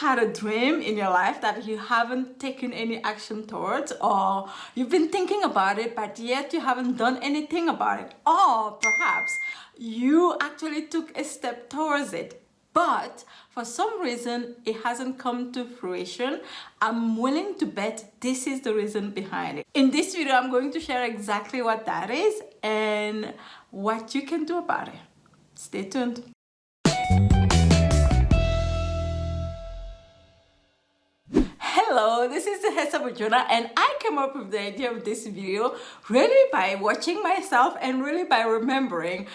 had a dream in your life that you haven't taken any action towards, or you've been thinking about it but yet you haven't done anything about it, or perhaps you actually took a step towards it but for some reason it hasn't come to fruition, I'm willing to bet this is the reason behind it. In this video, I'm going to share exactly what that is and what you can do about it. Stay tuned. Hello, this is Dihessa Bodjona, and I came up with the idea of this video really by watching myself and really by remembering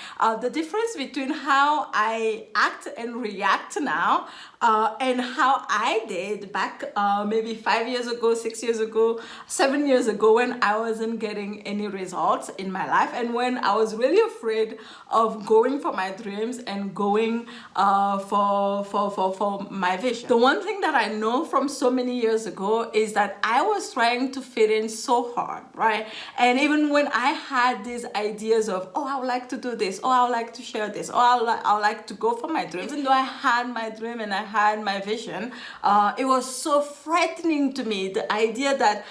the difference between how I act and react now and how I did back maybe 5 years ago, 6 years ago, 7 years ago, when I wasn't getting any results in my life and when I was really afraid of going for my dreams and going for my vision. The one thing that I know from so many years ago is that I was trying to fit in so hard, right? And even when I had these ideas of, oh, I would like to do this, oh, I would like to share this, oh, I would like to go for my dream, even though I had my dream and I had my vision, it was so frightening to me, the idea that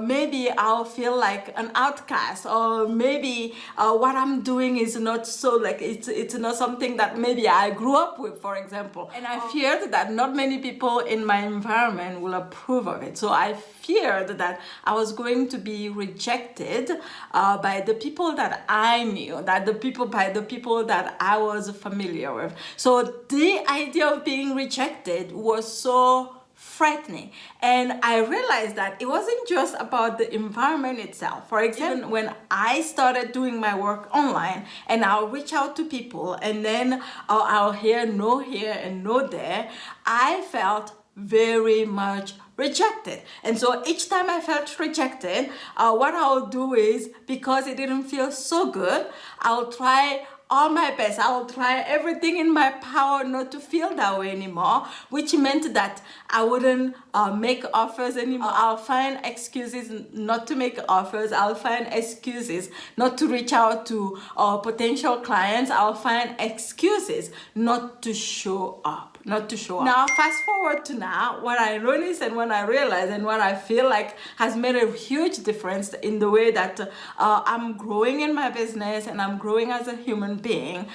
maybe I'll feel like an outcast, or maybe what I'm doing is not so, like, it's not something that maybe I grew up with, for example. And I feared that not many people in my environment will approve of it. So I feared that I was going to be rejected by the people that I knew, by the people that I was familiar with. So the idea of being rejected was so frightening, and I realized that it wasn't just about the environment itself. For example, when I started doing my work online and I'll reach out to people and then I'll hear no here and no there, I felt very much rejected. And so each time I felt rejected, what I'll do is, because it didn't feel so good, I'll try all my best. I will try everything in my power not to feel that way anymore, which meant that I wouldn't make offers anymore. I'll find excuses not to make offers. I'll find excuses not to reach out to potential clients. I'll find excuses not to show up. Now, fast forward to now, what I noticed and what I realized and what I feel like has made a huge difference in the way that I'm growing in my business and I'm growing as a human being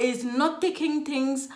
is not taking things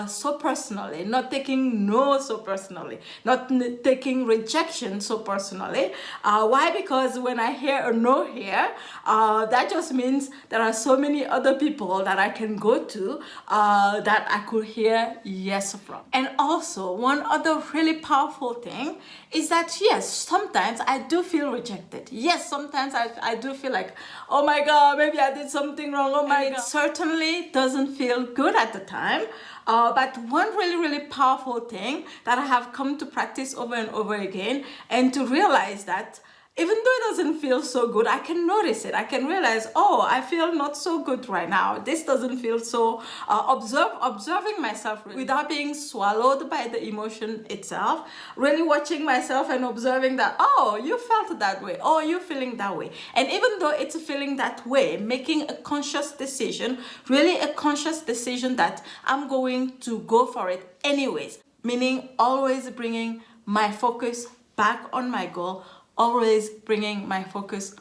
so personally, not taking no so personally, not taking rejection so personally. Why? Because when I hear a no here, that just means there are so many other people that I can go to that I could hear yes from. And also, one other really powerful thing is that yes, sometimes I do feel rejected. Yes, sometimes I do feel like, oh my God, maybe I did something wrong. Oh my God. It certainly doesn't feel good at the time. But one really powerful thing that I have come to practice over and over again, and to realize that even though it doesn't feel so good, I can notice it. I can realize, oh, I feel not so good right now. This doesn't feel so. Observing myself without being swallowed by the emotion itself. Really watching myself and observing that, oh, you felt that way. Oh, you're feeling that way. And even though it's feeling that way, making a conscious decision, really a conscious decision that I'm going to go for it anyways. Meaning always bringing my focus back on my goal, always bringing my focus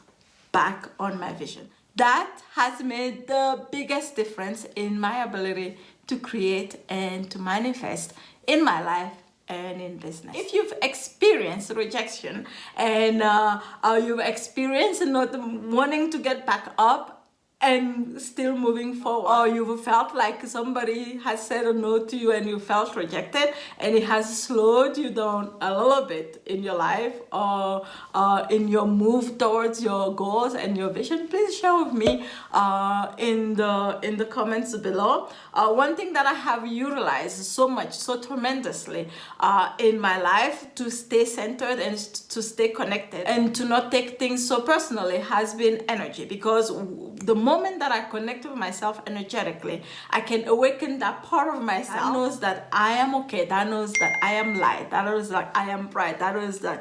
back on my vision. That has made the biggest difference in my ability to create and to manifest in my life and in business. If you've experienced rejection and you've experienced not wanting to get back up and still moving forward, or you felt like somebody has said a no to you and you felt rejected and it has slowed you down a little bit in your life or in your move towards your goals and your vision, please share with me in the comments below. One thing that I have utilized so much, so tremendously in my life to stay centered and to stay connected and to not take things so personally has been energy, because the moment that I connect with myself energetically, I can awaken that part of myself that knows that I am okay, that knows that I am light, that knows that I am bright, that knows that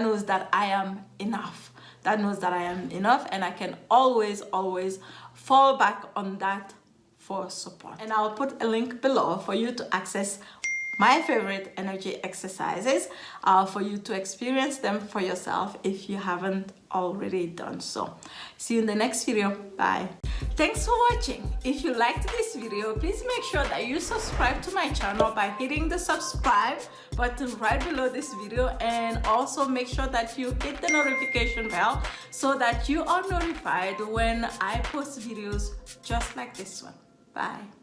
knows that I am enough, that knows that I am enough, and I can always fall back on that for support. And I'll put a link below for you to access my favorite energy exercises for you to experience them for yourself if you haven't already done so. See you in the next video. Bye. Thanks for watching. If you liked this video, please make sure that you subscribe to my channel by hitting the subscribe button right below this video, and also make sure that you hit the notification bell so that you are notified when I post videos just like this one. Bye.